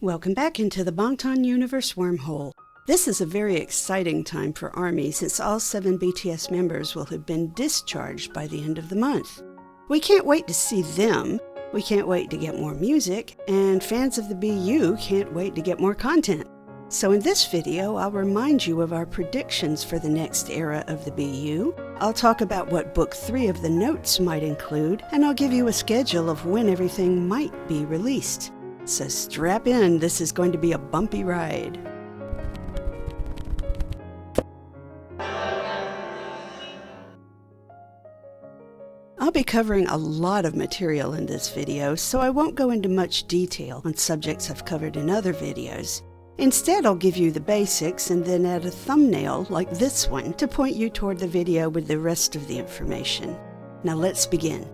Welcome back into the Bangtan universe wormhole. This is a very exciting time for ARMY since all 7 BTS members will have been discharged by the end of the month. We can't wait to see them, we can't wait to get more music, and fans of the BU can't wait to get more content. So in this video, I'll remind you of our predictions for the next era of the BU. I'll talk about what Book 3 of the notes might include, and I'll give you a schedule of when everything might be released. So strap in, this is going to be a bumpy ride. I'll be covering a lot of material in this video, so I won't go into much detail on subjects I've covered in other videos. Instead, I'll give you the basics and then add a thumbnail like this one to point you toward the video with the rest of the information. Now let's begin.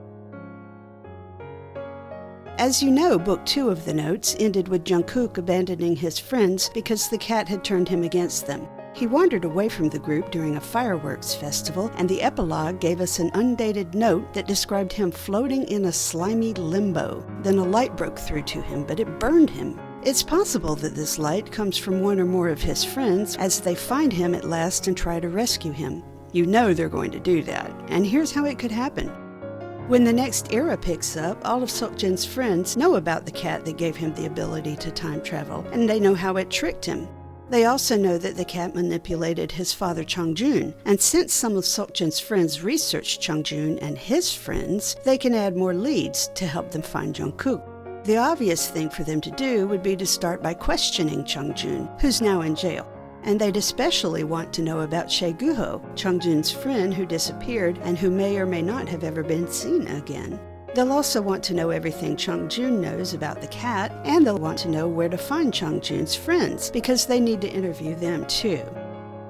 As you know, Book 2 of the notes ended with Jungkook abandoning his friends because the cat had turned him against them. He wandered away from the group during a fireworks festival, and the epilogue gave us an undated note that described him floating in a slimy limbo. Then a light broke through to him, but it burned him. It's possible that this light comes from one or more of his friends as they find him at last and try to rescue him. You know they're going to do that, and here's how it could happen. When the next era picks up, all of Seokjin's friends know about the cat that gave him the ability to time travel, and they know how it tricked him. They also know that the cat manipulated his father Chongjun, and since some of Seokjin's friends researched Chongjun and his friends, they can add more leads to help them find Jungkook. The obvious thing for them to do would be to start by questioning Chongjun, who's now in jail. And they'd especially want to know about HYYH, Chongjun's friend who disappeared and who may or may not have ever been seen again. They'll also want to know everything Chongjun knows about the cat, and they'll want to know where to find Chongjun's friends, because they need to interview them too.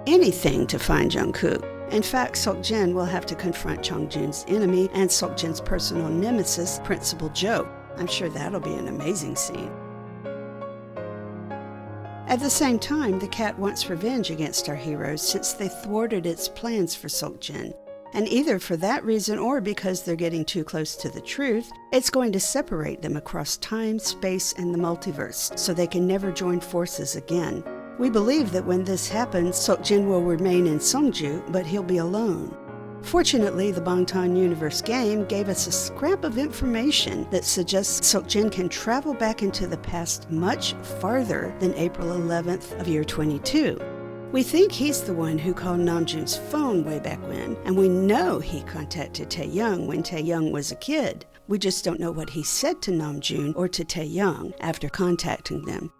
Anything to find Jungkook. In fact, Seokjin will have to confront Chongjun's enemy and Seokjin's personal nemesis, Principal Joe. I'm sure that'll be an amazing scene. At the same time, the cat wants revenge against our heroes since they thwarted its plans for Seokjin. And either for that reason or because they're getting too close to the truth, it's going to separate them across time, space, and the multiverse, so they can never join forces again. We believe that when this happens, Seokjin will remain in Songju, but he'll be alone. Fortunately, the Bangtan Universe game gave us a scrap of information that suggests Seokjin can travel back into the past much farther than April 11th of year 22. We think he's the one who called Namjoon's phone way back when, and we know he contacted Taehyung when Taehyung was a kid. We just don't know what he said to Namjoon or to Taehyung after contacting them.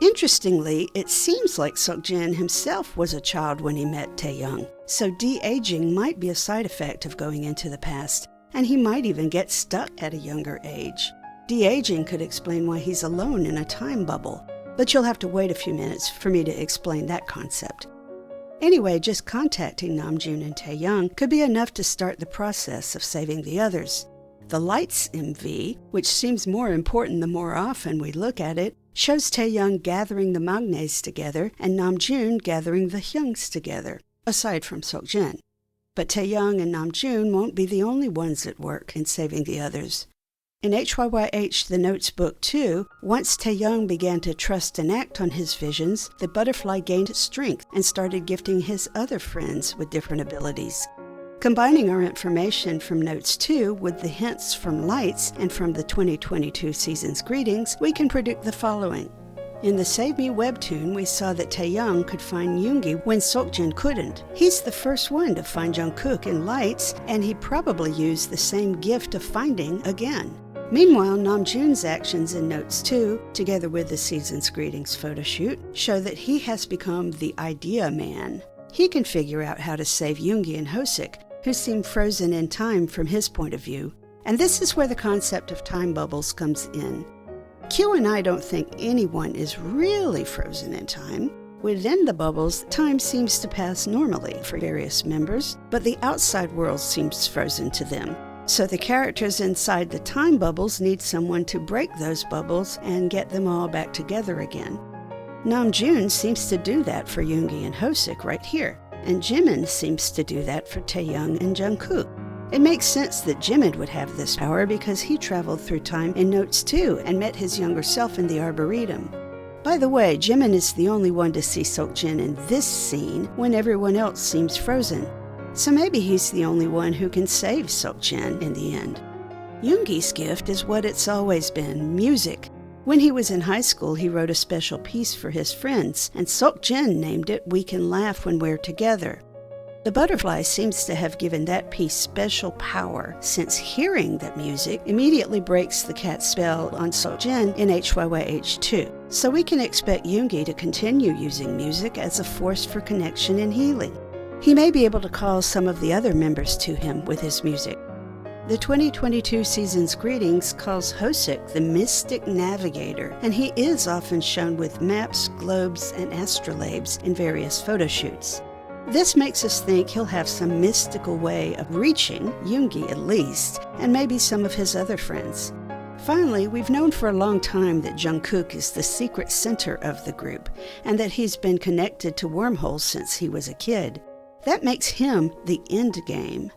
Interestingly, it seems like Seokjin himself was a child when he met Taehyung, so de-aging might be a side effect of going into the past, and he might even get stuck at a younger age. De-aging could explain why he's alone in a time bubble, but you'll have to wait a few minutes for me to explain that concept. Anyway, just contacting Namjoon and Taehyung could be enough to start the process of saving the others. The Lights MV, which seems more important the more often we look at it, shows Taehyung gathering the Magnes together and Namjoon gathering the Hyungs together, aside from Seokjin. But Taehyung and Namjoon won't be the only ones at work in saving the others. In HYYH, the Notes Book 2, once Taehyung began to trust and act on his visions, the butterfly gained strength and started gifting his other friends with different abilities. Combining our information from Notes 2 with the hints from Lights and from the 2022 season's greetings, we can predict the following. In the Save Me webtoon, we saw that Taehyung could find Yoongi when Seokjin couldn't. He's the first one to find Jungkook in Lights, and he probably used the same gift of finding again. Meanwhile, Namjoon's actions in Notes 2, together with the season's greetings photoshoot, show that he has become the idea man. He can figure out how to save Yoongi and Hosik, who seem frozen in time from his point of view. And this is where the concept of time bubbles comes in. Q and I don't think anyone is really frozen in time. Within the bubbles, time seems to pass normally for various members, but the outside world seems frozen to them. So the characters inside the time bubbles need someone to break those bubbles and get them all back together again. Namjoon seems to do that for Yoongi and Hosik right here, and Jimin seems to do that for Taehyung and Jungkook. It makes sense that Jimin would have this power because he traveled through time in Notes 2 and met his younger self in the Arboretum. By the way, Jimin is the only one to see Seokjin in this scene when everyone else seems frozen. So maybe he's the only one who can save Seokjin in the end. Yoongi's gift is what it's always been, music. When he was in high school, he wrote a special piece for his friends, and Seokjin named it "We Can Laugh When We're Together." The butterfly seems to have given that piece special power, since hearing that music immediately breaks the cat's spell on Seokjin in HYYH 2. So we can expect Yoongi to continue using music as a force for connection and healing. He may be able to call some of the other members to him with his music. The 2022 season's greetings calls Hosik the Mystic Navigator, and he is often shown with maps, globes, and astrolabes in various photo shoots. This makes us think he'll have some mystical way of reaching, Yoongi at least, and maybe some of his other friends. Finally, we've known for a long time that Jungkook is the secret center of the group, and that he's been connected to wormholes since he was a kid. That makes him the end game.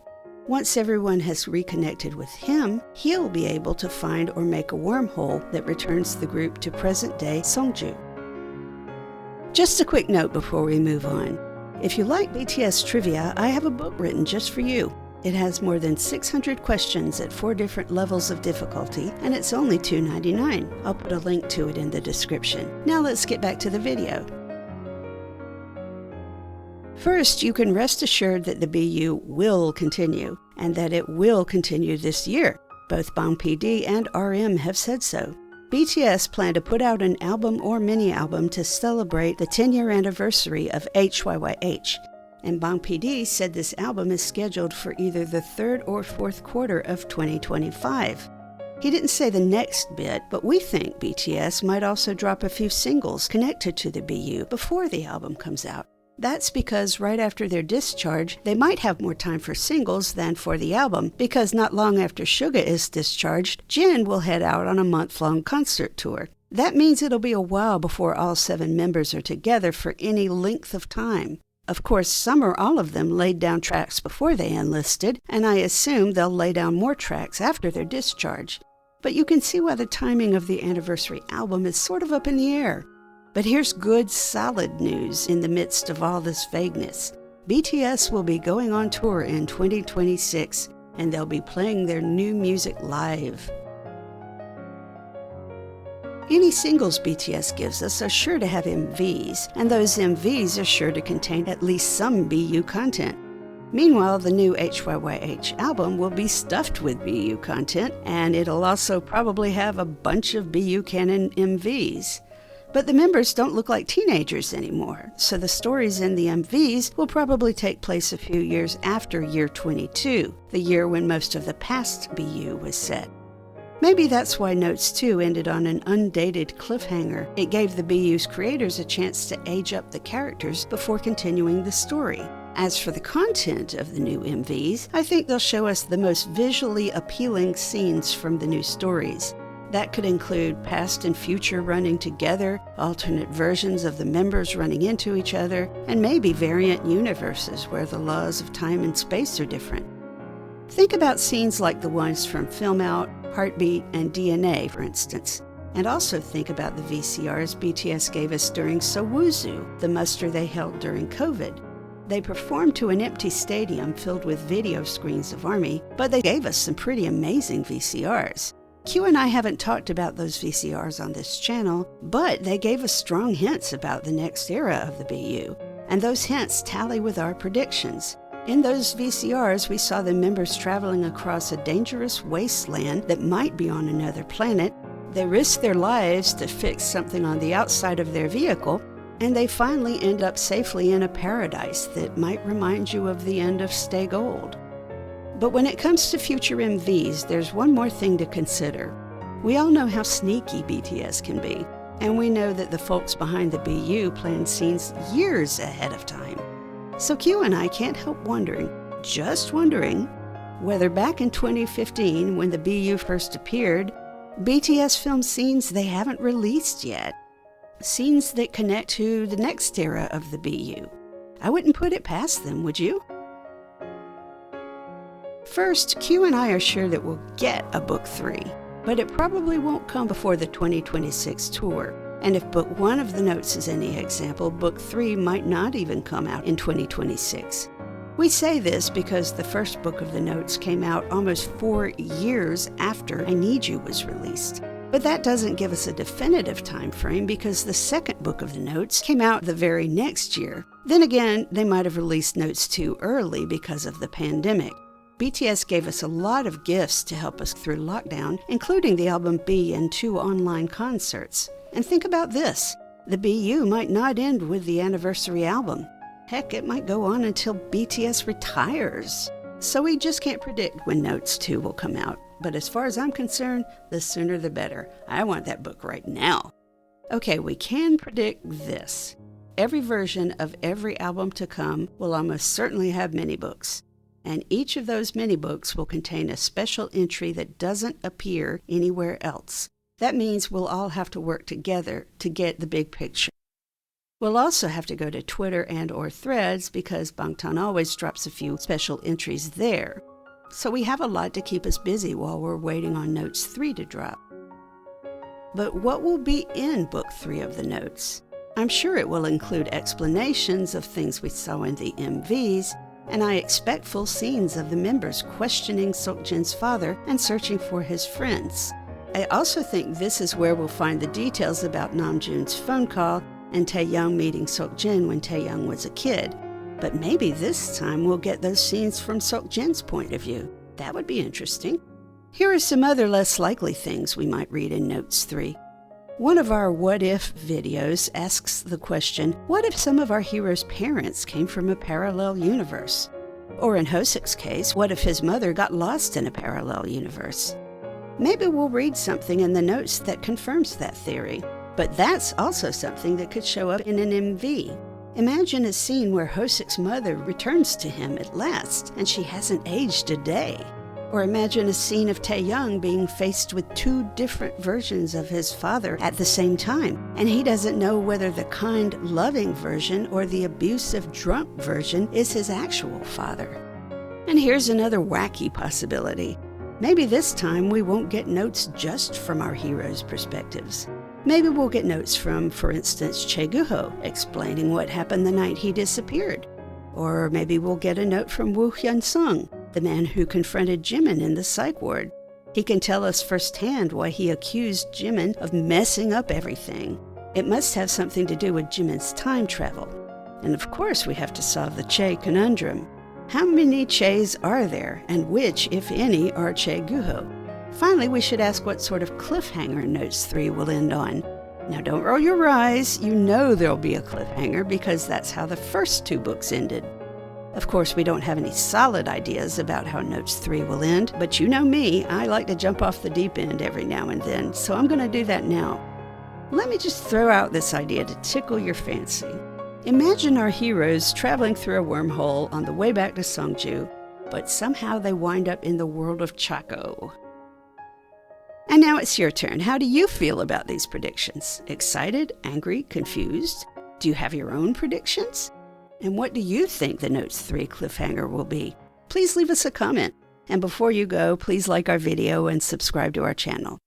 Once everyone has reconnected with him, he'll be able to find or make a wormhole that returns the group to present-day Songju. Just a quick note before we move on. If you like BTS trivia, I have a book written just for you. It has more than 600 questions at 4 different levels of difficulty, and it's only $2.99. I'll put a link to it in the description. Now let's get back to the video. First, you can rest assured that the BU will continue, and that it will continue this year. Both Bang PD and RM have said so. BTS plan to put out an album or mini-album to celebrate the 10-year anniversary of HYYH, and Bang PD said this album is scheduled for either the 3rd or 4th quarter of 2025. He didn't say the next bit, but we think BTS might also drop a few singles connected to the BU before the album comes out. That's because right after their discharge, they might have more time for singles than for the album, because not long after Suga is discharged, Jin will head out on a month-long concert tour. That means it'll be a while before all 7 members are together for any length of time. Of course, some or all of them laid down tracks before they enlisted, and I assume they'll lay down more tracks after their discharge. But you can see why the timing of the anniversary album is sort of up in the air. But here's good, solid news in the midst of all this vagueness. BTS will be going on tour in 2026, and they'll be playing their new music live. Any singles BTS gives us are sure to have MVs, and those MVs are sure to contain at least some BU content. Meanwhile, the new HYYH album will be stuffed with BU content, and it'll also probably have a bunch of BU canon MVs. But the members don't look like teenagers anymore, so the stories in the MVs will probably take place a few years after year 22, the year when most of the past BU was set. Maybe that's why Notes 2 ended on an undated cliffhanger. It gave the BU's creators a chance to age up the characters before continuing the story. As for the content of the new MVs, I think they'll show us the most visually appealing scenes from the new stories. That could include past and future running together, alternate versions of the members running into each other, and maybe variant universes where the laws of time and space are different. Think about scenes like the ones from Film Out, Heartbeat, and DNA, for instance. And also think about the VCRs BTS gave us during Sowuzu, the muster they held during COVID. They performed to an empty stadium filled with video screens of ARMY, but they gave us some pretty amazing VCRs. Q and I haven't talked about those VCRs on this channel, but they gave us strong hints about the next era of the BU, and those hints tally with our predictions. In those VCRs, we saw the members traveling across a dangerous wasteland that might be on another planet. They risked their lives to fix something on the outside of their vehicle, and they finally end up safely in a paradise that might remind you of the end of Stay Gold. But when it comes to future MVs, there's one more thing to consider. We all know how sneaky BTS can be, and we know that the folks behind the BU plan scenes years ahead of time. So Q and I can't help wondering, just wondering, whether back in 2015, when the BU first appeared, BTS filmed scenes they haven't released yet. Scenes that connect to the next era of the BU. I wouldn't put it past them, would you? First, Q and I are sure that we'll get a Book 3, but it probably won't come before the 2026 tour. And if Book 1 of the notes is any example, Book 3 might not even come out in 2026. We say this because the first book of the notes came out almost 4 years after I Need You was released. But that doesn't give us a definitive time frame because the second book of the notes came out the very next year. Then again, they might have released notes too early because of the pandemic. BTS gave us a lot of gifts to help us through lockdown, including the album B and 2 online concerts. And think about this, the BU might not end with the anniversary album. Heck, it might go on until BTS retires. So we just can't predict when Notes 2 will come out. But as far as I'm concerned, the sooner the better. I want that book right now. Okay, we can predict this. Every version of every album to come will almost certainly have mini-books. And each of those mini-books will contain a special entry that doesn't appear anywhere else. That means we'll all have to work together to get the big picture. We'll also have to go to Twitter and/or Threads because Bangtan always drops a few special entries there. So we have a lot to keep us busy while we're waiting on Notes 3 to drop. But what will be in Book 3 of the Notes? I'm sure it will include explanations of things we saw in the MVs, and I expect full scenes of the members questioning Seokjin's father and searching for his friends. I also think this is where we'll find the details about Namjoon's phone call and Taeyoung meeting Seokjin when Taeyoung was a kid. But maybe this time we'll get those scenes from Seokjin's point of view. That would be interesting. Here are some other less likely things we might read in Notes 3. One of our What If videos asks the question, what if some of our heroes' parents came from a parallel universe? Or in Hosek's case, what if his mother got lost in a parallel universe? Maybe we'll read something in the notes that confirms that theory. But that's also something that could show up in an MV. Imagine a scene where Hosek's mother returns to him at last, and she hasn't aged a day. Or imagine a scene of Taeyoung being faced with 2 different versions of his father at the same time, and he doesn't know whether the kind, loving version or the abusive, drunk version is his actual father. And here's another wacky possibility. Maybe this time we won't get notes just from our heroes' perspectives. Maybe we'll get notes from, for instance, Chae-gu-ho explaining what happened the night he disappeared. Or maybe we'll get a note from Woo Hyun-sung, the man who confronted Jimin in the psych ward. He can tell us firsthand why he accused Jimin of messing up everything. It must have something to do with Jimin's time travel. And of course we have to solve the Chae conundrum. How many Chaes are there, and which, if any, are Chae-gu-ho? Finally, we should ask what sort of cliffhanger Notes 3 will end on. Now don't roll your eyes, you know there'll be a cliffhanger because that's how the first 2 books ended. Of course, we don't have any solid ideas about how Notes 3 will end, but you know me, I like to jump off the deep end every now and then, so I'm going to do that now. Let me just throw out this idea to tickle your fancy. Imagine our heroes traveling through a wormhole on the way back to Songju, but somehow they wind up in the world of Chaco. And now it's your turn. How do you feel about these predictions? Excited, angry, confused? Do you have your own predictions? And what do you think the Notes 3 cliffhanger will be? Please leave us a comment. And before you go, please like our video and subscribe to our channel.